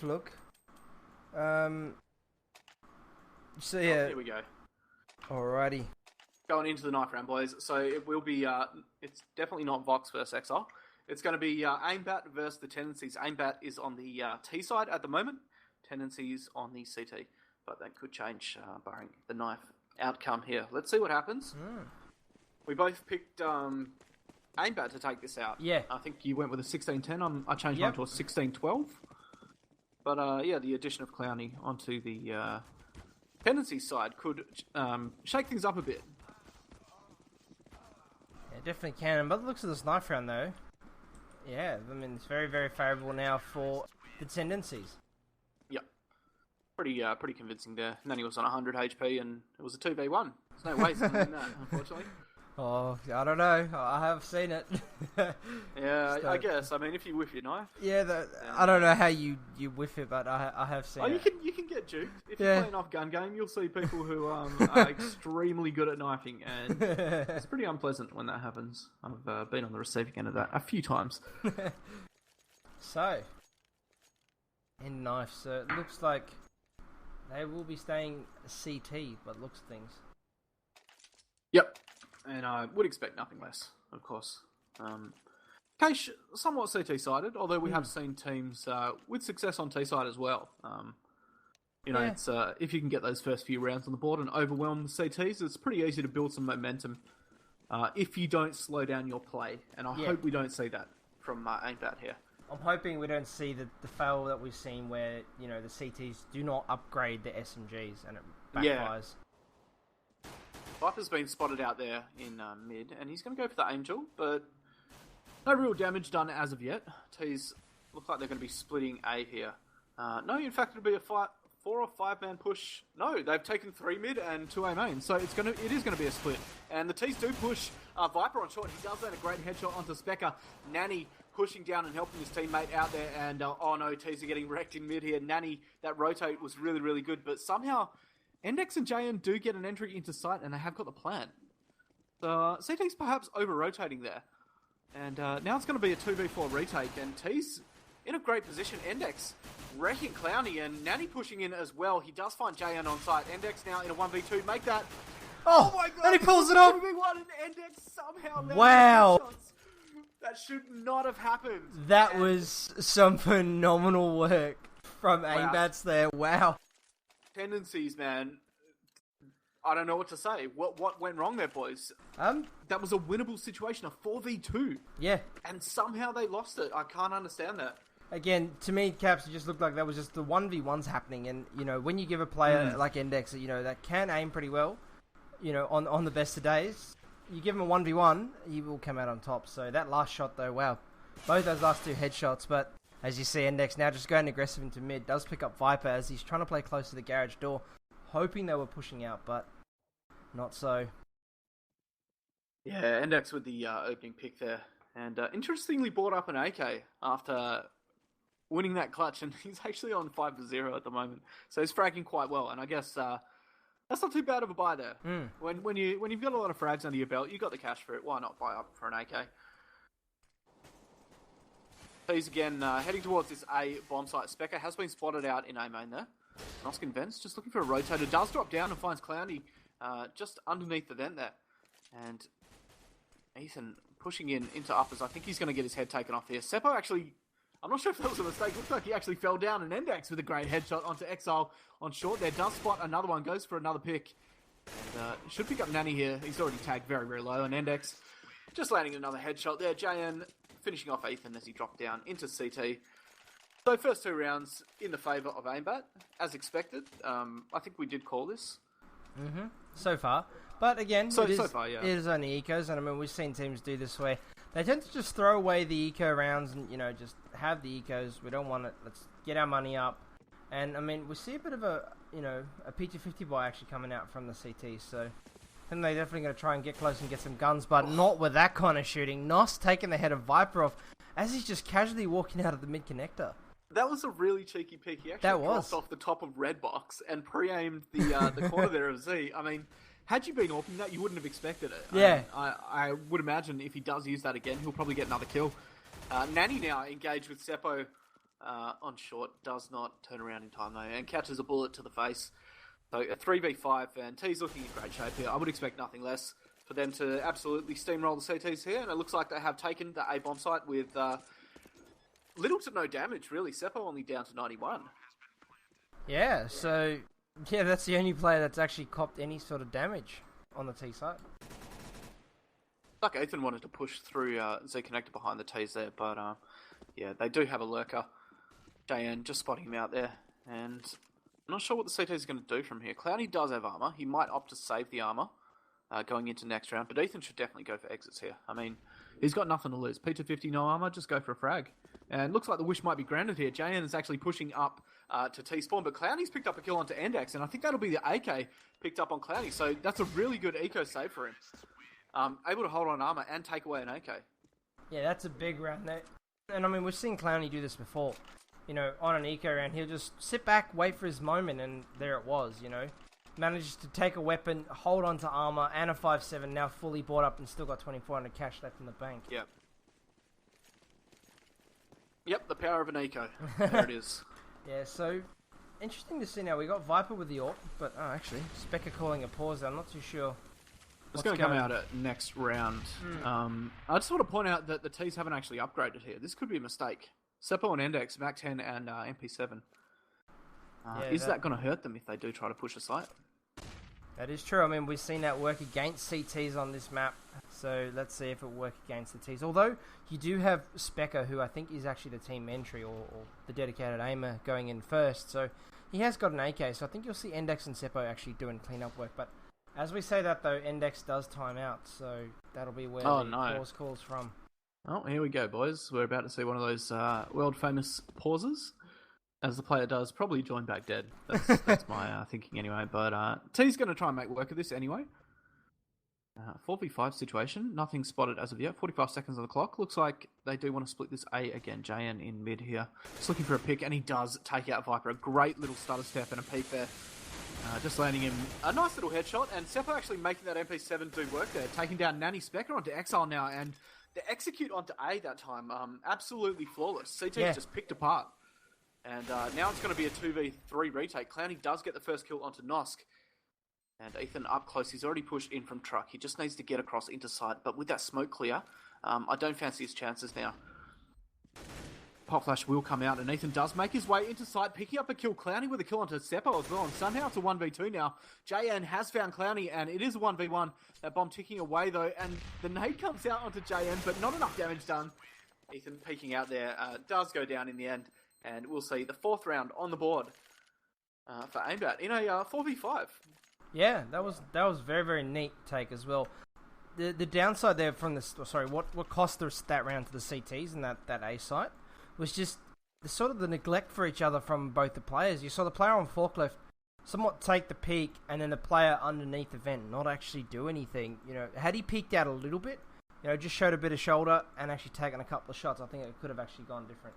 look. So Here we go. Alrighty. Going into the knife round, boys. So it will be. It's definitely not Vox versus XR. It's going to be AIMBAT versus the Tendencies. AIMBAT is on the T side at the moment. Tendencies on the CT, but that could change barring the knife outcome here. Let's see what happens. We both picked AIMBAT to take this out. Yeah. I think you went with a 16-10. I changed mine to a 16-12. But yeah, the addition of Clowney onto the Tendencies side could shake things up a bit. Yeah, definitely can. But the looks of this knife round, though, yeah, I mean, it's very, very favourable now for the Tendencies. Yep. Pretty convincing there. And then he was on 100 HP, and it was a 2v1. There's no way to win that, unfortunately. Oh, I don't know. I have seen it. Yeah, I guess. I mean, if you whiff your knife. Yeah, I don't know how you whiff it, but I have seen it. You can get duped. If you play enough gun game, you'll see people who are extremely good at knifing, and it's pretty unpleasant when that happens. I've been on the receiving end of that a few times. So, in knife, so it looks like they will be staying CT, but looks things. Yep. And I would expect nothing less, of course. Case somewhat CT-sided, although we have seen teams with success on T-side as well. It's if you can get those first few rounds on the board and overwhelm the CTs, it's pretty easy to build some momentum if you don't slow down your play. And I hope we don't see that from AIMBAT here. I'm hoping we don't see the fail that we've seen where, the CTs do not upgrade the SMGs and it backfires. Yeah. Viper's been spotted out there in mid, and he's going to go for the Angel, but no real damage done as of yet. T's look like they're going to be splitting A here. No, in fact, it'll be a 4 or 5 man push. No, they've taken 3 mid and 2 A main, so it is going to be a split. And the T's do push Viper on short. He does land a great headshot onto Specker. Nanny pushing down and helping his teammate out there, and oh no, T's are getting wrecked in mid here. Nanny, that rotate was really, really good, but somehow Index and JN do get an entry into sight, and they have got the plan. So CT's perhaps over-rotating there. And now it's going to be a 2v4 retake, and T's in a great position. Index wrecking Clowney, and Nanny pushing in as well. He does find JN on site. Index now in a 1v2. Make that. Oh my god! And he pulls it off! 2v1, and Index somehow... Wow! That should not have happened. That was some phenomenal work from AIMBATs there. Wow. Tendencies, man. I don't know what to say. What went wrong there, boys? That was a winnable situation, a 4v2. Yeah. And somehow they lost it. I can't understand that. Again, to me, Caps, it just looked like that was just the 1v1s happening. And, when you give a player like Index, that can aim pretty well, on the best of days, you give him a 1v1, he will come out on top. So that last shot, though, wow. Both those last 2 headshots, but... As you see, Index now just going aggressive into mid. Does pick up Viper as he's trying to play close to the garage door. Hoping they were pushing out, but not so. Yeah, Index with the opening pick there. And interestingly brought up an AK after winning that clutch. And he's actually on 5-0 at the moment. So he's fragging quite well. And I guess that's not too bad of a buy there. When you've got a lot of frags under your belt, you've got the cash for it. Why not buy up for an AK? He's again heading towards this A bomb site. Specker has been spotted out in A main there. Noskin Vents just looking for a rotator. Does drop down and finds Clowney just underneath the vent there. And Ethan pushing into uppers. I think he's going to get his head taken off here. Seppo actually, I'm not sure if that was a mistake. Looks like he actually fell down and Index with a great headshot onto Exile on short there. Does spot another one. Goes for another pick. And should pick up Nanny here. He's already tagged very, very low. And Index just landing another headshot there. JN finishing off Ethan as he dropped down into CT. So first 2 rounds in the favour of AIMBAT, as expected. I think we did call this. So far. But again, so far, yeah. It is only ecos, and I mean, we've seen teams do this where they tend to just throw away the eco rounds and, just have the ecos. We don't want it. Let's get our money up. And, I mean, we see a bit of a P250 buy actually coming out from the CT, so... And they're definitely going to try and get close and get some guns, but not with that kind of shooting. Nos taking the head of Viper off as he's just casually walking out of the mid connector. That was a really cheeky pick. He actually dropped off the top of red box and pre-aimed the corner there of Z. I mean, had you been AWPing that, you wouldn't have expected it. Yeah. I would imagine if he does use that again, he'll probably get another kill. Nanny now engaged with Seppo on short does not turn around in time, though, and catches a bullet to the face. So a 3v5, and T's looking in great shape here. I would expect nothing less for them to absolutely steamroll the CTs here, and it looks like they have taken the A bomb site with little to no damage, really. Seppo only down to 91. Yeah, so yeah, that's the only player that's actually copped any sort of damage on the T site. Like Ethan wanted to push through Z connector behind the T's there, but yeah, they do have a lurker. JN just spotting him out there, and I'm not sure what the CT is going to do from here. Clowny does have armor. He might opt to save the armor going into next round, but Ethan should definitely go for exits here. I mean, he's got nothing to lose. P250, no armor, just go for a frag. And looks like the wish might be granted here. JN is actually pushing up to T-spawn, but Clowny's picked up a kill onto Endex, and I think that'll be the AK picked up on Clowny, so that's a really good eco save for him. Able to hold on armor and take away an AK. Yeah, that's a big round there. And I mean, we've seen Clowny do this before. You know, on an eco round, he'll just sit back, wait for his moment, and there it was, you know. Manages to take a weapon, hold on to armor, and a 5.7, now fully bought up and still got 2,400 cash left in the bank. Yep. Yep, the power of an eco. There it is. Yeah, so interesting to see now. We got Viper with the AWP, but actually, Specker calling a pause. I'm not too sure. It's going to come out at next round. I just want to point out that the T's haven't actually upgraded here. This could be a mistake. Seppo and Index, Mac 10 and MP7. Is that going to hurt them if they do try to push a site? That is true. I mean, we've seen that work against CTs on this map, so let's see if it works against the T's. Although, you do have Specker, who I think is actually the team entry, or the dedicated aimer, going in first, so he has got an AK, so I think you'll see Index and Seppo actually doing clean-up work, but as we say that, though, Index does time out, so that'll be where the pause calls from. Oh, here we go, boys. We're about to see one of those world-famous pauses. As the player does, probably join back dead. That's my thinking anyway. But T's going to try and make work of this anyway. 4v5 situation. Nothing spotted as of yet. 45 seconds on the clock. Looks like they do want to split this A again. JN in mid here. Just looking for a pick, and he does take out Viper. A great little stutter step and a peek there. Just landing him a nice little headshot. And Seppo actually making that MP7 do work there. Taking down Nanny Specker onto Exile now. And the execute onto A that time, absolutely flawless. CT's just picked apart. And now it's going to be a 2v3 retake. Clowny does get the first kill onto Nosk. And Ethan up close. He's already pushed in from truck. He just needs to get across into side. But with that smoke clear, I don't fancy his chances now. Pop flash will come out, and Ethan does make his way into side, picking up a kill. Clowny with a kill onto Seppo as well. And somehow it's a 1v2 now. JN has found Clowny, and it is a 1v1. That bomb ticking away, though. And the nade comes out onto JN, but not enough damage done. Ethan peeking out there does go down in the end. And we'll see the fourth round on the board for AIMBAT in a 4v5. Yeah, that was very, very neat take as well. The downside there from what cost that round to the CTs and that A site was just the neglect for each other from both the players. You saw the player on forklift somewhat take the peek, and then the player underneath the vent not actually do anything. You know, had he peeked out a little bit, you know, just showed a bit of shoulder and actually taken a couple of shots, I think it could have actually gone different.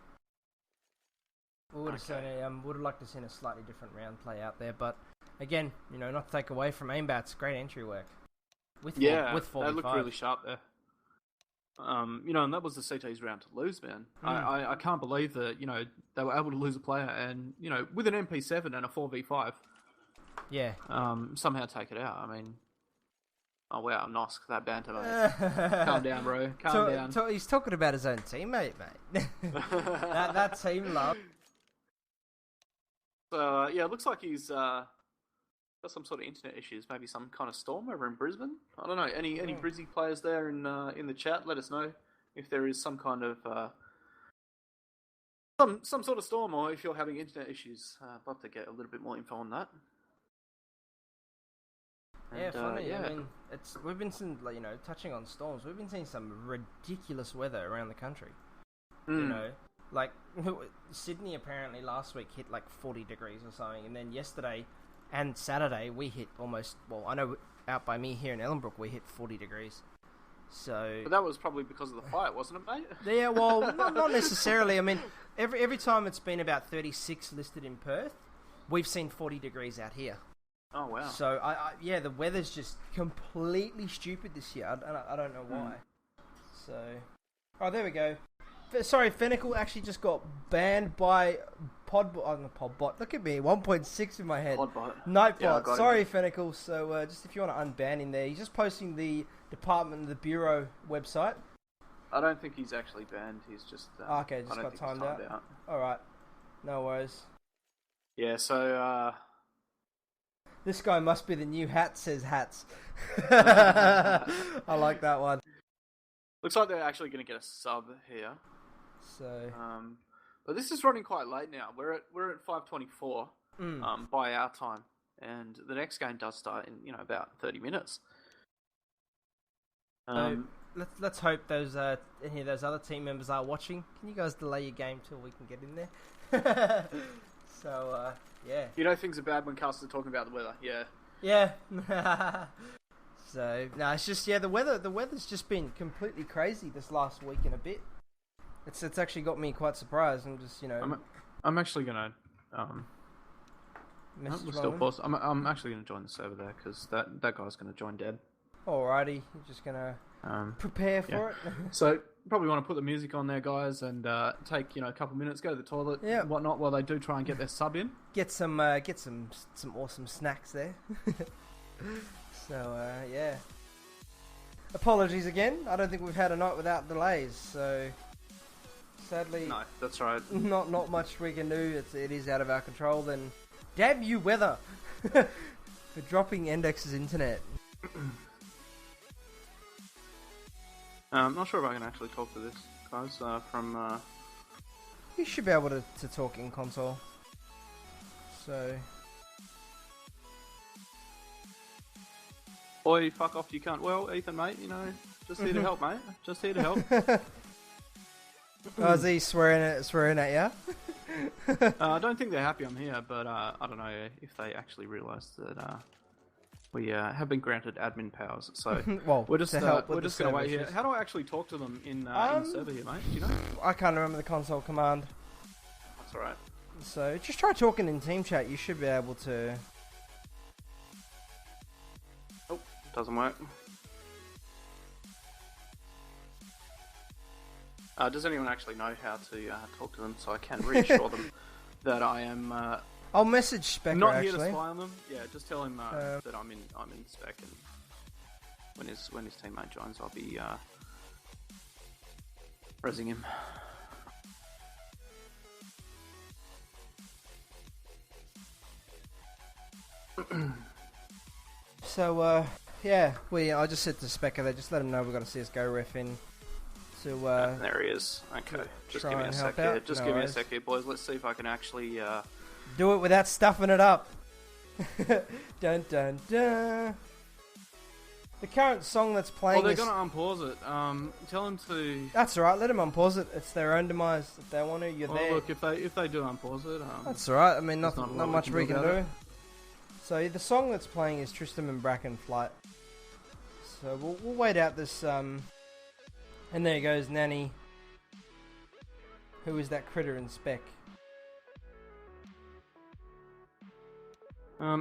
We would have liked to have seen a slightly different round play out there, but again, you know, not to take away from AIMBAT's great entry work. With 45. They looked really sharp there. You know, and that was the CT's round to lose, man. I can't believe that, you know, they were able to lose a player and, you know, with an MP7 and a 4v5. Yeah. Somehow take it out. I mean, oh wow, Nosk, that banter, mate. Calm down, bro. Calm down. He's talking about his own teammate, mate. that team love. So, yeah, it looks like he's got some sort of internet issues, maybe some kind of storm over in Brisbane. I don't know. Any Brizzy players there in the chat? Let us know if there is some kind of some sort of storm, or if you're having internet issues. I'd love to get a little bit more info on that. Yeah, funny. I mean, we've been seeing, you know, touching on storms. We've been seeing some ridiculous weather around the country. You know. Like, Sydney apparently last week hit like 40 degrees or something, and then yesterday and Saturday we hit almost, well, I know out by me here in Ellenbrook we hit 40 degrees. So... But that was probably because of the fire, wasn't it, mate? Yeah, well, not necessarily. I mean, every time it's been about 36 listed in Perth, we've seen 40 degrees out here. Oh, wow. So, yeah, the weather's just completely stupid this year. I don't know why. So... Oh, there we go. sorry, Fennecle actually just got banned by Podbot. Look at me, 1.6 in my head. Podbot. Nightbot. Yeah, Sorry, Fennecle. So just if you want to unban him there, he's just posting the department, the bureau website. I don't think he's actually banned. He's just okay, just got timed out. All right, no worries. Yeah, so this guy must be the new hat. Says hats. I like that one. Looks like they're actually going to get a sub here. So, but this is running quite late now. We're at 5:24 by our time, and the next game does start in about 30 minutes. Let's hope those any of those other team members are watching. Can you guys delay your game till we can get in there? So yeah. You know things are bad when casters are talking about the weather. Yeah. Yeah. So no, it's just the weather. The weather's just been completely crazy this last week and a bit. It's actually got me quite surprised. I'm just I'm actually gonna I'm actually gonna join the server there because that guy's gonna join dead. Alrighty, you're just gonna prepare for it. So probably want to put the music on there, guys, and take a couple minutes, go to the toilet, whatnot, while they do try and get their sub in. Get some awesome snacks there. So yeah. Apologies again. I don't think we've had a night without delays. So sadly, no, that's right. Not much we can do. It is out of our control. Then damn you, weather, for dropping Endex's internet. I'm not sure if I can actually talk to this, guys, from... You should be able to talk in console. So... Oi, fuck off, you can't. Well, Ethan, mate, just here to help, mate. Just here to help. Oh, is he swearing at you? I don't think they're happy I'm here, but I don't know if they actually realise that... we have been granted admin powers, so well, we're just going to wait here. How do I actually talk to them in the server here, mate? Do you know? I can't remember the console command. That's alright. So just try talking in team chat. You should be able to. Oh, doesn't work. Does anyone actually know how to talk to them so I can reassure them that I am? I'll message Specker, not actually. Here to spy on them. Yeah, just tell him that I'm in spec, and when his teammate joins, I'll be resing him. So yeah, I just said to Specker, they just let him know we've got a CS:GO ref in. To there he is. Okay, just give me a sec here. Just give me a sec here, boys. Let's see if I can actually. Do it without stuffing it up. Dun dun dun. The current song that's playing. Well, they're gonna unpause it. Tell them to. That's alright. Let them unpause it. It's their own demise. If they want to, you're there. Look, if they do unpause it, that's alright. I mean, not much we can do. So the song that's playing is Tristram and Bracken Flight. So we'll wait out this. And there goes Nanny. Who is that critter in spec?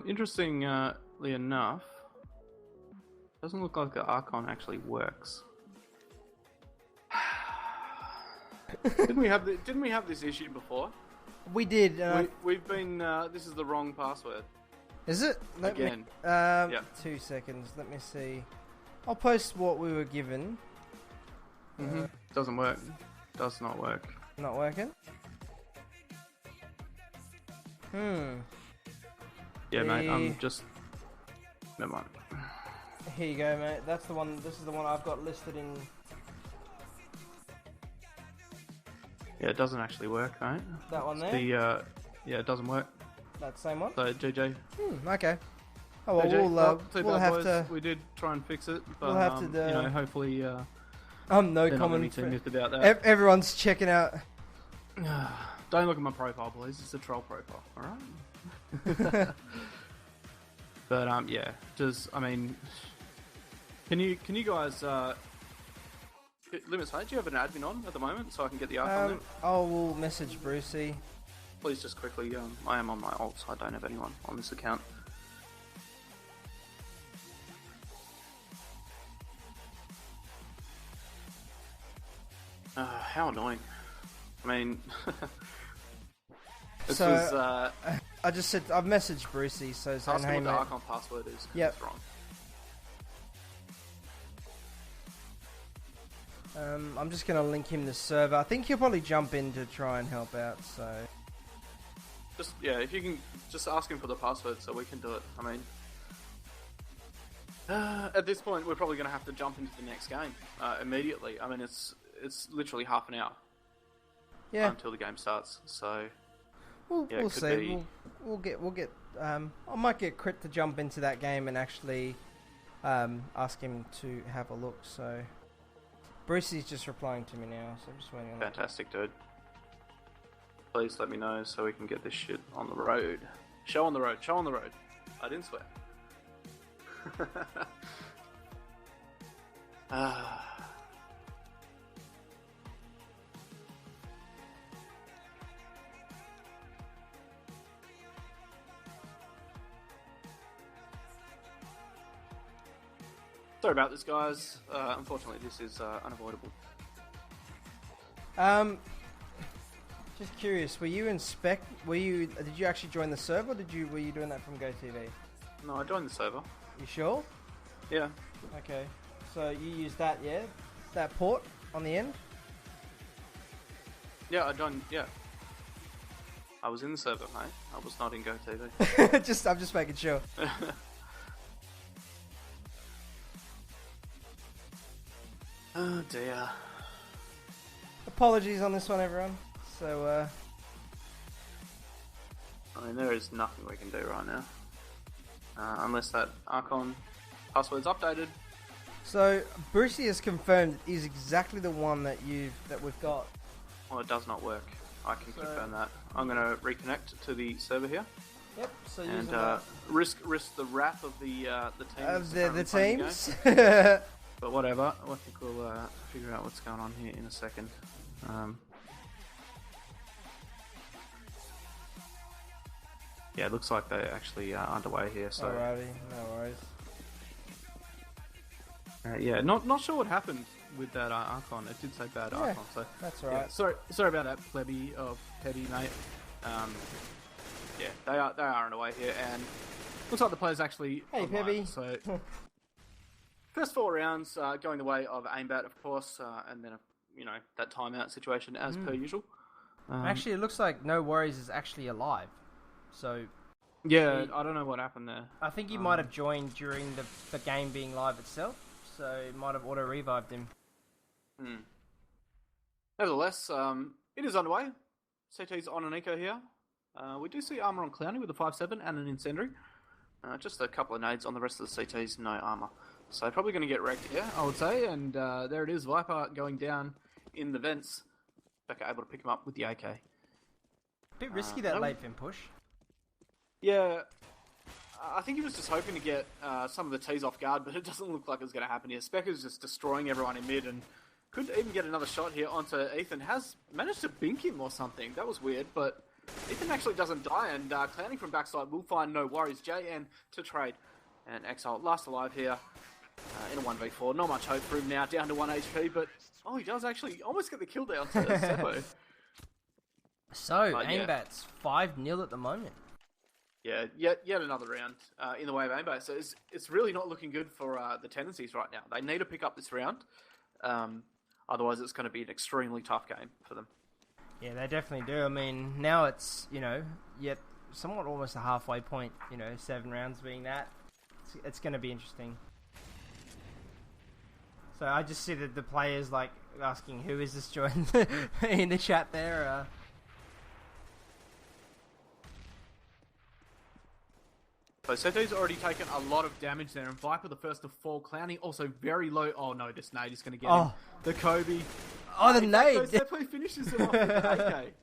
Interestingly enough, doesn't look like the Archon actually works. Didn't we have this issue before? We did. We've been. This is the wrong password. Is it? Again. Yeah. 2 seconds. Let me see. I'll post what we were given. Doesn't work. Does not work. Not working? Yeah, mate, I'm just... Never mind. Here you go, mate. That's the one. This is the one I've got listed in... Yeah, it doesn't actually work, mate. That one there? Yeah, it doesn't work. That same one? So, GG. Okay. Oh, well, we'll have boys. to... We did try and fix it, but, we'll have to, hopefully... I'm no comment. About that. Everyone's checking out. Don't look at my profile, please. It's a troll profile, alright? But yeah, can you guys Limits, mate, do you have an admin on at the moment so I can get the arc on there? I will message Brucey. Please just quickly, I am on my alt, so I don't have anyone on this account. How annoying. I mean, this So, was I just said I've messaged Brucey, so saying, asking hey what the mate, Archon password is. Yep. It's wrong. I'm just gonna link him the server. I think he'll probably jump in to try and help out. So, Just if you can just ask him for the password so we can do it. I mean, at this point we're probably going to have to jump into the next game immediately. I mean, it's literally half an hour until the game starts. So we'll see. We'll get. I might get Crit to jump into that game and actually ask him to have a look. So. Brucey's just replying to me now, so I'm just waiting on that. Fantastic, dude. Please let me know so we can get this shit on the road. Show on the road. Show on the road. I didn't swear. Sorry about this, guys. Unfortunately, this is unavoidable. Just curious, were you in spec? Did you actually join the server, or were you doing that from GoTV? No, I joined the server. You sure? Yeah. Okay. So you used that, yeah? That port on the end? Yeah, I joined. Yeah. I was in the server, mate. I was not in GoTV. I'm just making sure. Oh dear. Apologies on this one, everyone. So, I mean, there is nothing we can do right now. Unless that Archon password's updated. So, Brucey has confirmed it is exactly the one that we've got. Well, it does not work. I can confirm that. I'm going to reconnect to the server here. Yep. So and risk the wrath of the teams. The teams. But whatever. I think we'll figure out what's going on here in a second. Yeah, it looks like they're actually underway here. So. Alrighty, no worries. Yeah, not sure what happened with that Archon. It did say bad Archon, so that's alright. Yeah, sorry about that, plebby of Petty, mate. Yeah, they are underway here, and looks like the players actually. Hey, Pebby. So first 4 rounds going the way of AIMBAT, of course, and then that timeout situation as per usual. Actually, it looks like No Worries is actually alive. So yeah, I don't know what happened there. I think he might have joined during the game being live itself, so it might have auto-revived him. Nevertheless, it is underway. CT's on an eco here. We do see armor on Clowny with a 5-7 and an incendiary. Just a couple of nades on the rest of the CTs, no armor. So probably going to get wrecked here, I would say. And there it is, Viper going down in the vents. Becca able to pick him up with the AK. Bit risky that late pin push. Yeah, I think he was just hoping to get some of the T's off guard, but it doesn't look like it's going to happen here. Specker's just destroying everyone in mid and could even get another shot here onto Ethan. Has managed to bink him or something. That was weird, but Ethan actually doesn't die, and Clowny from backside will find No Worries. JN to trade. And Exile last alive here in a 1v4. Not much hope for him now, down to 1 HP, but he does actually almost get the kill down to Seppo. So, AIMBAT's 5-0 at the moment. Yeah, yet another round in the way of AIMBAT. So it's really not looking good for the Tendencies right now. They need to pick up this round. Otherwise, it's going to be an extremely tough game for them. Yeah, they definitely do. I mean, now it's, yet somewhat almost a halfway point, 7 rounds being that. It's going to be interesting. So I just see the players, asking, who is this joining in the chat there? So Seto's already taken a lot of damage there, and Viper the first to fall. Clowny also very low. Oh no, this nade is going to get him. The Kobe. Oh, the nade! Seppo finishes him off with the AK.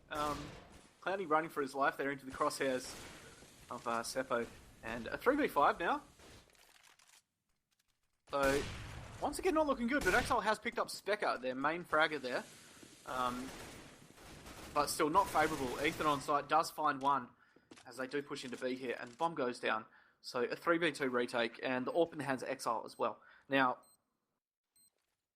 Clowny running for his life there into the crosshairs of Seppo. And a 3v5 now. So, once again, not looking good, but Exile has picked up Specker, their main fragger there. But still not favourable. Ethan on site does find one, as they do push into B here, and Bomb goes down. So a 3v2 retake, and the AWP in the hands of Exile as well. Now,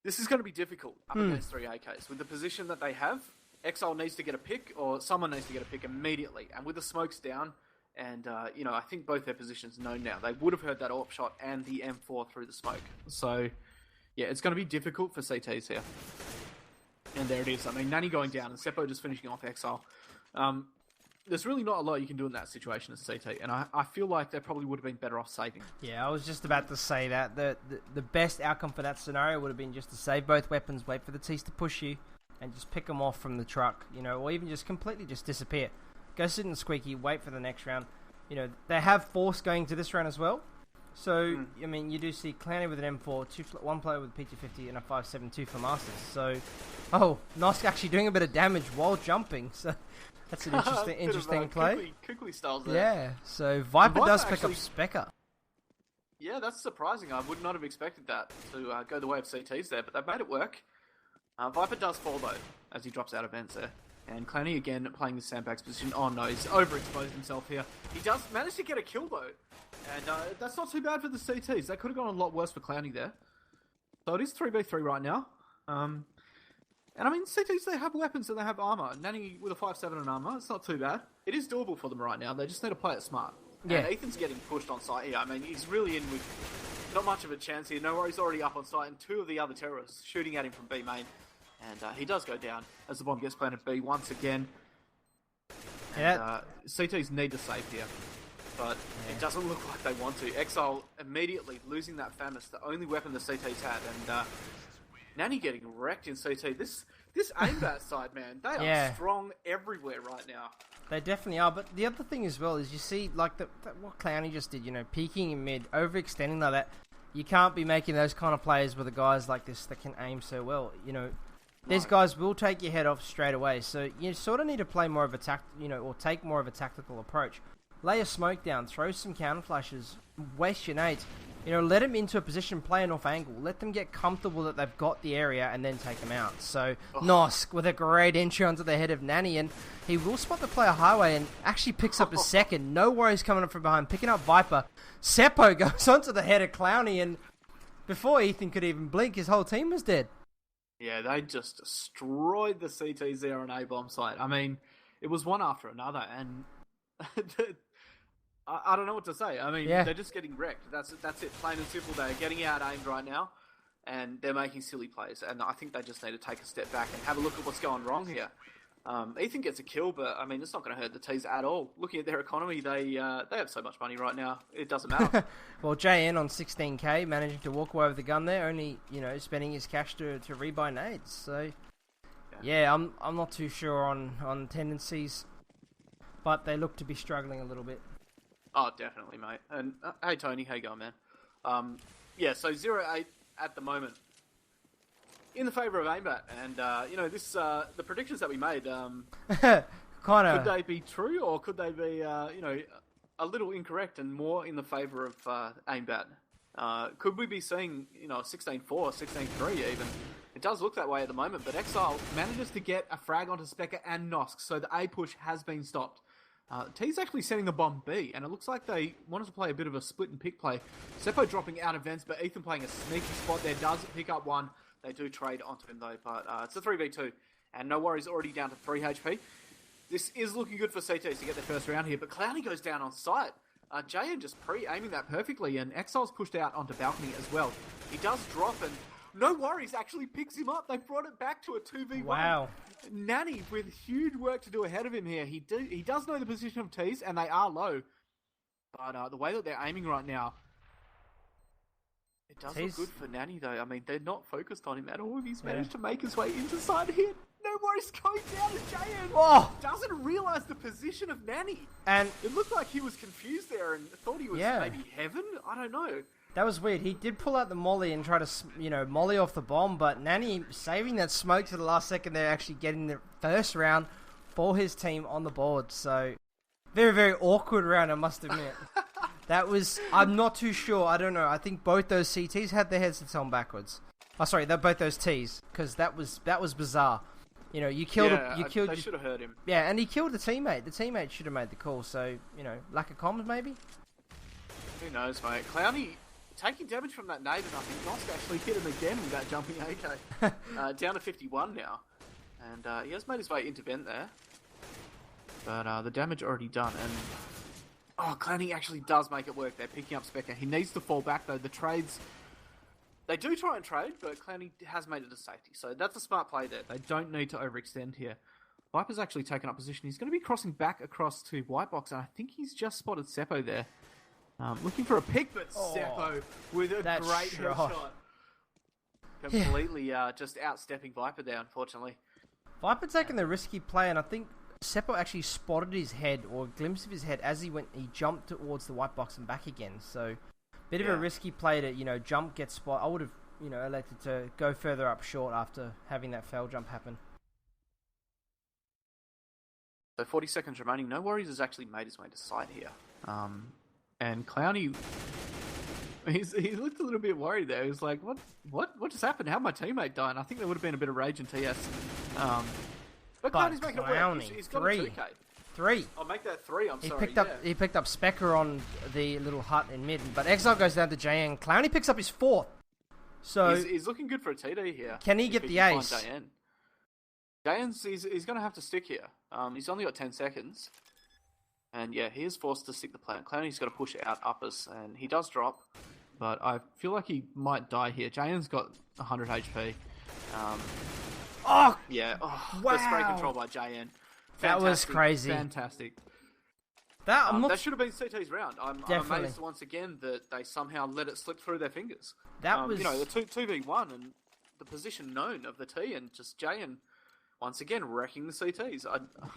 this is going to be difficult up against 3 AKs. With the position that they have, Exile needs to get a pick, or someone needs to get a pick immediately. And with the smokes down, and I think both their positions known now, they would have heard that AWP shot and the M4 through the smoke. So, yeah, it's going to be difficult for CTs here. And there it is. I mean, Nanny going down and Seppo just finishing off Exile. There's really not a lot you can do in that situation as CT, and I feel like they probably would have been better off saving. Yeah, I was just about to say that. The best outcome for that scenario would have been just to save both weapons, wait for the T's to push you, and just pick them off from the truck, or even just completely just disappear. Go sit in Squeaky, wait for the next round. They have Force going to this round as well. So, I mean, you do see Clowny with an M4, one player with a PT50 and a 5.72 for Masters. So, Nosk actually doing a bit of damage while jumping. So, that's an interesting play. Kukli styles there. Yeah, so Viper does pick up Specker. Yeah, that's surprising. I would not have expected that to go the way of CTs there, but they've made it work. Viper does fall, though, as he drops out of vents there. And Clowny again playing the sandbags position. Oh no, he's overexposed himself here. He does manage to get a kill, though. And that's not too bad for the CTs. That could have gone a lot worse for Clowny there. So it is 3v3 right now. And I mean, CTs, they have weapons and they have armor. Nanny with a 5.7 and armor, it's not too bad. It is doable for them right now. They just need to play it smart. Yeah. And Ethan's getting pushed on site here. I mean, he's really in with not much of a chance here. No worries, already up on site. And two of the other terrorists shooting at him from B main. And he does go down as the bomb gets planted B once again. And, CTs need to save here. But it doesn't look like they want to. Exile immediately losing that FAMAS, the only weapon the CTs had. And Nanny getting wrecked in CT. This AIMBAT side, man, they are strong everywhere right now. They definitely are. But the other thing as well is you see like what Clowny just did, peeking in mid, overextending like that. You can't be making those kind of plays with the guys like this that can aim so well. These guys will take your head off straight away. So you sort of need to play more of a or take more of a tactical approach. Lay a smoke down, throw some counter flashes, waste your nades. Let them into a position, play an off angle. Let them get comfortable that they've got the area and then take them out. So Nosk with a great entry onto the head of Nanny, and he will spot the player highway and actually picks up a second. No worries coming up from behind, picking up Viper. Seppo goes onto the head of Clowny, and before Ethan could even blink, his whole team was dead. Yeah, they just destroyed the CTs there on A-bomb site. I mean, it was one after another, and I don't know what to say. I mean, they're just getting wrecked. That's it, plain and simple. They're getting out-aimed right now, and they're making silly plays. And I think they just need to take a step back and have a look at what's going wrong here. Ethan gets a kill, but I mean, it's not going to hurt the T's at all. Looking at their economy, they have so much money right now, it doesn't matter. Well, JN on 16k, managing to walk away with the gun there, only spending his cash to rebuy nades. So, yeah, I'm not too sure on tendencies, but they look to be struggling a little bit. Oh, definitely, mate. And hey, Tony, how you going, man? So 0-8 at the moment in the favour of AIMBAT, and the predictions that we made, could they be true or could they be a little incorrect and more in the favour of AIMBAT? Could we be seeing 16-4, 16-3 even? It does look that way at the moment, but Exile manages to get a frag onto Specker and Nosk, so the A push has been stopped. T's actually sending the bomb B, and it looks like they wanted to play a bit of a split and pick play. Seppo dropping out of vents, but Ethan playing a sneaky spot there, does pick up one. They do trade onto him though, but it's a 3v2, and no worries, already down to 3 HP. This is looking good for CTs to get their first round here, but Clowny goes down on site. JN just pre-aiming that perfectly, and Exile's pushed out onto balcony as well. He does drop, and no worries, actually picks him up. They brought it back to a 2v1. Wow. Nanny with huge work to do ahead of him here. He does know the position of T's, and they are low. But the way that they're aiming right now, it does look good for Nanny, though. I mean, they're not focused on him at all. He's managed to make his way into side here. No worries, going down to JN. Doesn't realise the position of Nanny. And it looked like he was confused there and thought he was maybe heaven. I don't know. That was weird. He did pull out the molly and try to, molly off the bomb, but Nanny saving that smoke to the last second there, actually getting the first round for his team on the board. So, very, very awkward round, I must admit. That was, I'm not too sure. I don't know. I think both those CTs had their headsets on backwards. Oh, sorry, they're both those Ts, because that was bizarre. You killed. They should have heard him. Yeah, and he killed the teammate. The teammate should have made the call. So, lack of comms maybe. Who knows, mate? Clowny taking damage from that nade, and I think Nosk actually hit him again with that jumping AK. Down to 51 now. And he has made his way into vent there. But the damage already done. And Clowny actually does make it work. They're picking up Specker. He needs to fall back, though. The trades... They do try and trade, but Clowny has made it a safety. So that's a smart play there. They don't need to overextend here. Viper's actually taken up position. He's going to be crossing back across to White Box, and I think he's just spotted Seppo there. Looking for a pick, but Seppo with a great headshot. Completely just outstepping Viper there, unfortunately. Viper taking the risky play, and I think Seppo actually spotted his head, or a glimpse of his head, as he jumped towards the White Box and back again. So, bit of a risky play to, jump, get spot. I would have, elected to go further up short after having that fail jump happen. So 40 seconds remaining. No Worries has actually made his way to side here. And Clowny, he looked a little bit worried there. He was like, what just happened? How'd my teammate die? And I think there would have been a bit of rage in TS. But Clowny's making it work. He's got a 2K. 3. I'll make that 3, He picked up Specker on the little hut in mid, but Exile goes down to JN. Clowny picks up his 4th. So he's looking good for a TD here. Can he get the ace? JN's he's going to have to stick here. He's only got 10 seconds. And yeah, he is forced to stick the plan. Clowny's got to push out uppers, and he does drop. But I feel like he might die here. JN's got 100 HP. Wow. The spray control by JN. That was crazy. Fantastic. That should have been CT's round. I'm amazed once again that they somehow let it slip through their fingers. That was... the 2v1 and the position known of the T, and just JN once again wrecking the CTs.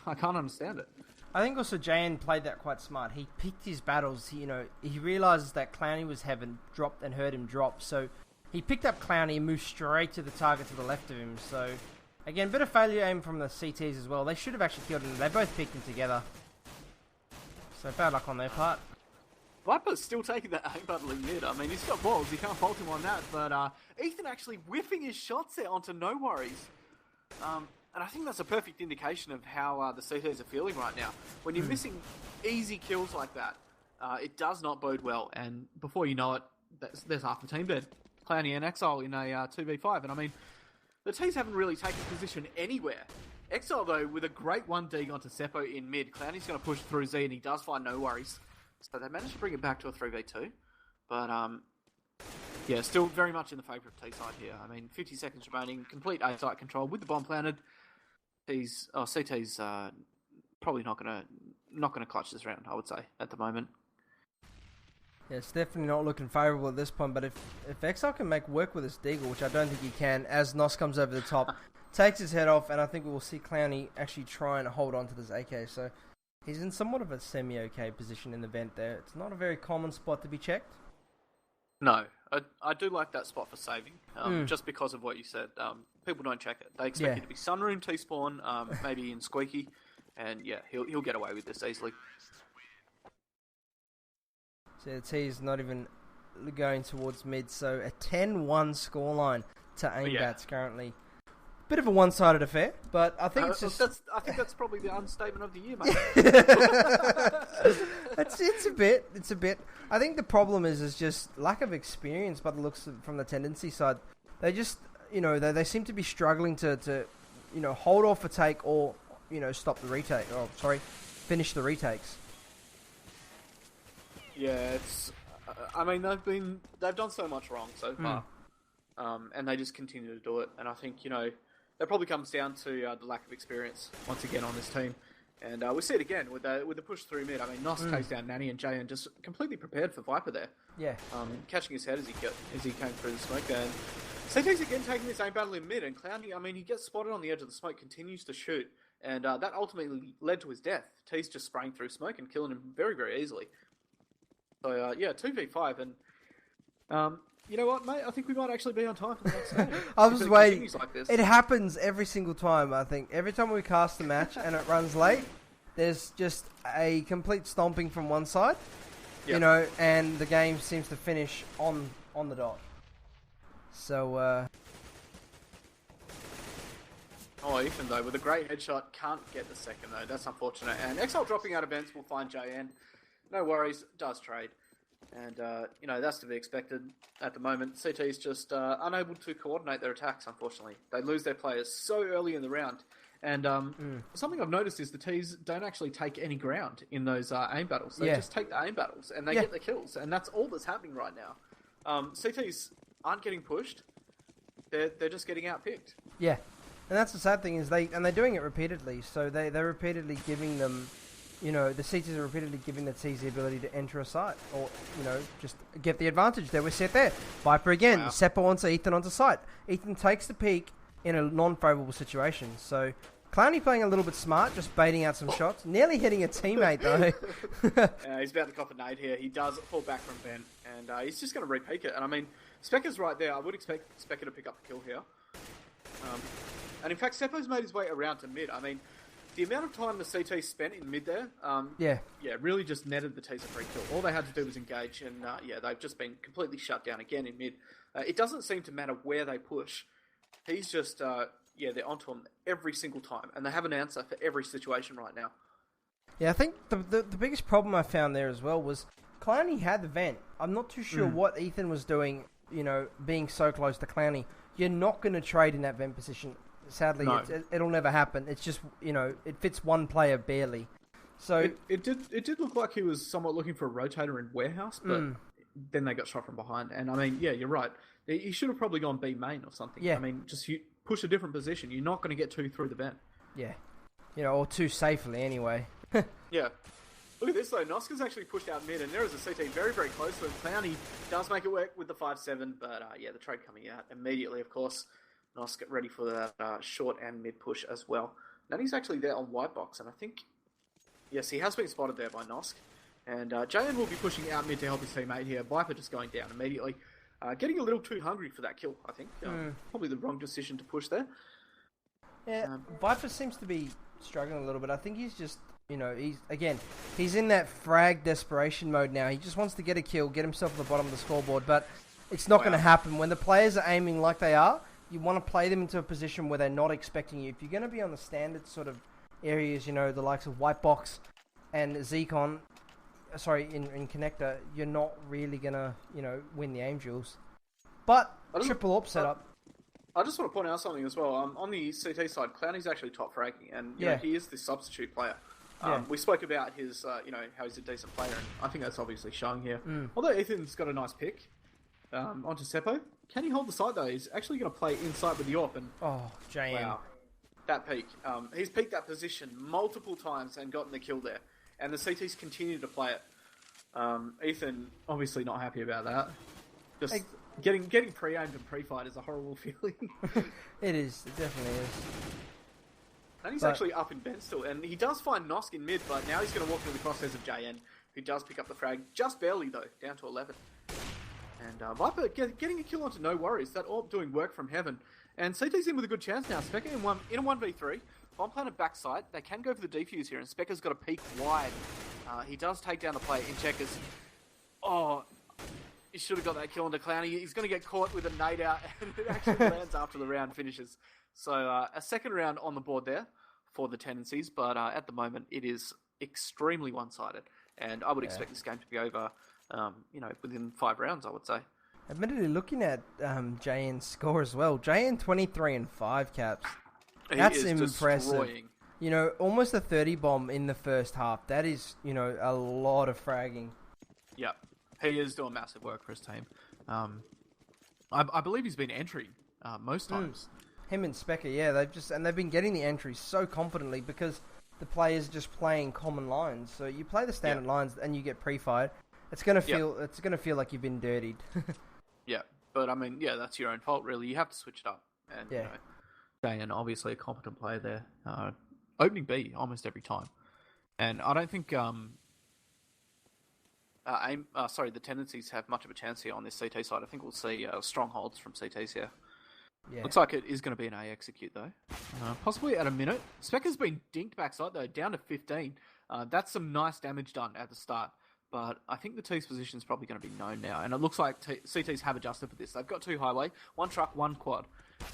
I can't understand it. I think also JN played that quite smart. He picked his battles. He realizes that Clowny was heaven, dropped and heard him drop. So he picked up Clowny and moved straight to the target to the left of him. So again, bit of failure aim from the CTs as well. They should have actually killed him. They both picked him together. So bad luck on their part. Viper's still taking that aim battle in mid. I mean, he's got balls. You can't fault him on that. But Ethan actually whiffing his shots there onto No Worries. And I think that's a perfect indication of how the CTs are feeling right now. When you're missing easy kills like that, it does not bode well. And before you know it, there's half the team dead. Clowny and Exile in a 2v5. And I mean, the T's haven't really taken position anywhere. Exile, though, with a great 1D onto Seppo in mid. Clowny's going to push through Z, and he does find No Worries. So they managed to bring it back to a 3v2. But, yeah, still very much in the favour of T-side here. I mean, 50 seconds remaining, complete A-site control with the bomb planted. CT's probably not gonna clutch this round, I would say, at the moment. Yeah, it's definitely not looking favourable at this point, but if Exile can make work with this Deagle, which I don't think he can, as Nos comes over the top, takes his head off, and I think we will see Clowny actually try and hold on to this AK, so he's in somewhat of a semi-okay position in the vent there. It's not a very common spot to be checked. No, I do like that spot for saving, just because of what you said. People don't check it. They expect you to be Sunroom, T-spawn, maybe in Squeaky, and yeah, he'll get away with this easily. So the T is not even going towards mid, so a 10-1 scoreline to AIMBAT's currently. Bit of a one-sided affair, but I think it's just... I think that's probably the understatement of the year, mate. It's a bit. I think the problem is just lack of experience by the looks from the Tendency side. They just, they seem to be struggling to hold off a take or, stop the retake. Oh, sorry, finish the retakes. Yeah, it's... I mean, they've done so much wrong so far. And they just continue to do it. And I think, that probably comes down to the lack of experience once again on this team, and we see it again with the push through mid. I mean, Nos takes down Nanny and Jay and just completely prepared for Viper there. Yeah, catching his head as he came through the smoke there. And CT's again taking this aim battle in mid, and Clowny, I mean, he gets spotted on the edge of the smoke, continues to shoot, and that ultimately led to his death. T's just spraying through smoke and killing him very, very easily. So yeah, 2v5, and you know what, mate? I think we might actually be on time for the next game. I was waiting. Like it happens every single time, I think. Every time we cast a match and it runs late, there's just a complete stomping from one side, and the game seems to finish on the dot. So, Ethan, though, with a great headshot, can't get the second, though. That's unfortunate. And Exile dropping out of vents will find JN. No Worries, does trade. And, that's to be expected at the moment. CT's just unable to coordinate their attacks, unfortunately. They lose their players so early in the round. And something I've noticed is the T's don't actually take any ground in those aim battles. They just take the aim battles and they get the kills. And that's all that's happening right now. CTs aren't getting pushed. They're just getting outpicked. Yeah. And that's the sad thing is they're doing it repeatedly. So they're repeatedly giving them... the CTs are repeatedly giving the T's the ability to enter a site or, just get the advantage. There we sit there. Viper again. Wow. Seppo onto Ethan onto site. Ethan takes the peak in a non-favourable situation. So, Clowny playing a little bit smart, just baiting out some shots. Nearly hitting a teammate, though. He's about to cop a nade here. He does fall back from Ben, and he's just going to re-peak it. And, I mean, Specker's right there. I would expect Specker to pick up the kill here. And, in fact, Seppo's made his way around to mid. I mean... The amount of time the CT spent in mid there, really just netted the T's a free kill. All they had to do was engage, and they've just been completely shut down again in mid. It doesn't seem to matter where they push. He's just, they're onto him every single time, and they have an answer for every situation right now. Yeah, I think the biggest problem I found there as well was Clowny had the vent. I'm not too sure what Ethan was doing, being so close to Clowny. You're not going to trade in that vent position. Sadly, no. It'll never happen. It's just, it fits one player barely. So it did look like he was somewhat looking for a rotator in warehouse, but then they got shot from behind. And I mean, you're right. He should have probably gone B main or something. Yeah. I mean, just push a different position. You're not going to get two through the vent. Yeah. Or two safely anyway. Yeah. Look at this though. Noska's actually pushed out mid, and there is a CT very, very close to him. Clowny does make it work with the 5-7, but the trade coming out immediately, of course. Nosk get ready for that short and mid push as well. Nanny's actually there on white box, and I think, yes, he has been spotted there by Nosk. And JN will be pushing out mid to help his teammate here. Viper just going down immediately. Getting a little too hungry for that kill, I think. Probably the wrong decision to push there. Yeah, Viper seems to be struggling a little bit. I think he's just, he's in that frag desperation mode now. He just wants to get a kill, get himself at the bottom of the scoreboard, but it's not going to happen. When the players are aiming like they are, you want to play them into a position where they're not expecting you. If you're going to be on the standard sort of areas, the likes of White Box and Zekon, in Connector, you're not really going to, win the aim duels. But triple AWP setup. I just want to point out something as well. On the CT side, Clowny's actually top fragging, and he is the substitute player. We spoke about his, how he's a decent player, and I think that's obviously showing here. Although Ethan's got a nice pick onto Seppo. Can he hold the site though? He's actually going to play inside with the AWP. And JM. Wow, that peak. He's peaked that position multiple times and gotten the kill there. And the CTs continue to play it. Ethan obviously not happy about that. Just getting pre-aimed and pre-fight is a horrible feeling. It is. It definitely is. And he's actually up in Ben still. And he does find Nosk in mid, but now he's going to walk into the crosshairs of JN, who does pick up the frag. Just barely though, down to 11. And Viper getting a kill onto no worries. That AWP doing work from heaven. And CT's in with a good chance now. Specker in a 1v3. Bomb plant a backside. They can go for the defuse here, and Specker's got a peek wide. He does take down the play in checkers. He should have got that kill onto Clowny. He's going to get caught with a nade out, and it actually lands after the round finishes. So a second round on the board there for the Tendencies, but at the moment it is extremely one-sided. And I would expect this game to be over within 5 rounds, I would say. Admittedly, looking at JN's score as well, JN 23-5 caps. That's impressive. Destroying. Almost a 30 bomb in the first half. That is, a lot of fragging. Yeah, he is doing massive work for his team. I believe he's been entering most times. Him and Specker, they've been getting the entries so confidently because the players are just playing common lines. So you play the standard lines and you get pre-fired. It's gonna feel like you've been dirtied. Yeah, but I mean, that's your own fault, really. You have to switch it up, and JN obviously a competent player there, opening B almost every time, and I don't think the Tendencies have much of a chance here on this CT side. I think we'll see strongholds from CTs here. Yeah. Looks like it is going to be an A execute though, possibly at a minute. Specker's been dinked backside though, down to 15. That's some nice damage done at the start. But I think the T's position is probably going to be known now. And it looks like CTs have adjusted for this. They've got 2 highway, 1 truck, 1 quad.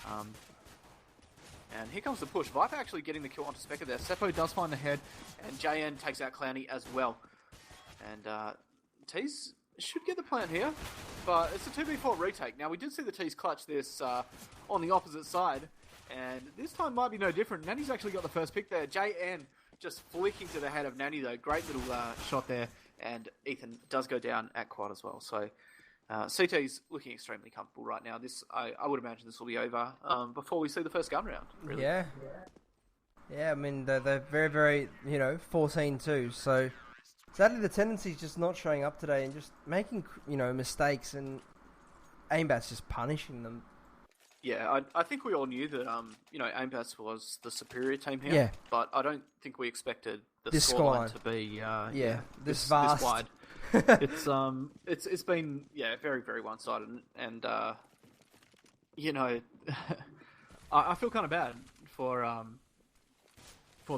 And here comes the push. Viper actually getting the kill onto Specker there. Seppo does find the head, and JN takes out Clowny as well. And T's should get the plant here, but it's a 2v4 retake. Now, we did see the T's clutch this on the opposite side, and this time might be no different. Nanny's actually got the first pick there. JN just flicking to the head of Nanny, though. Great little shot there, and Ethan does go down at quad as well. So CT's looking extremely comfortable right now. This I would imagine this will be over before we see the first gun round, really. Yeah, I mean, they're very, very, 14-2, so... Sadly, the Tendencies just not showing up today and just making, mistakes, and AIMBAT's just punishing them. Yeah, I think we all knew that, AIMBAT was the superior team here. Yeah. But I don't think we expected the scoreline to be, this vast. This wide. It's been, very, very one-sided, and I feel kind of bad for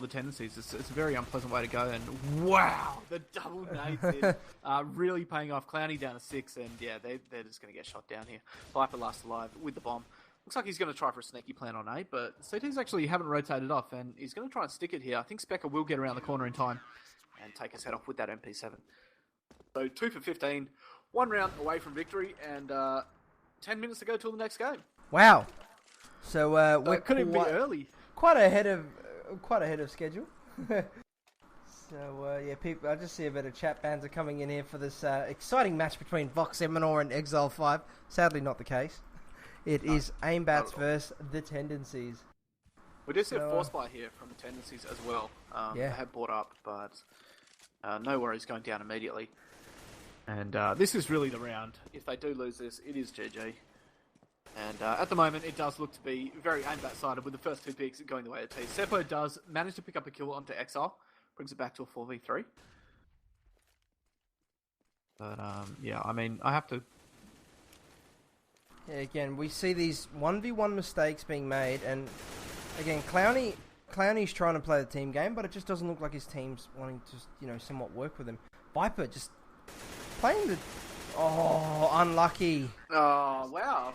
the Tendencies. It's a very unpleasant way to go, and wow, the double nades in, really paying off. Clowny down to 6, and they're just going to get shot down here. Viper last alive with the bomb. Looks like he's going to try for a sneaky plan on A, but CTs actually haven't rotated off, and he's going to try and stick it here. I think Specker will get around the corner in time and take his head off with that MP7. So 2 for 15, 1 round away from victory, and 10 minutes to go till the next game. Wow. So we're couldn't be early. Quite ahead of schedule. So people, I just see a bit of chat bands are coming in here for this exciting match between Vox Eminor and Exile 5. Sadly, not the case. It is AIMBAT versus The Tendencies. We did see a force buy here from The Tendencies as well. They had bought up, but no worries going down immediately. And this is really the round. If they do lose this, it is GG. And at the moment, it does look to be very AIMBAT-sided with the first 2 picks going the way of T. Seppo does manage to pick up a kill onto Exile, brings it back to a 4v3. But, I mean, I have to... Yeah, again, we see these 1v1 mistakes being made, and again, Clowny's trying to play the team game, but it just doesn't look like his team's wanting to, somewhat work with him. Viper just playing the... Oh, unlucky. Oh, wow.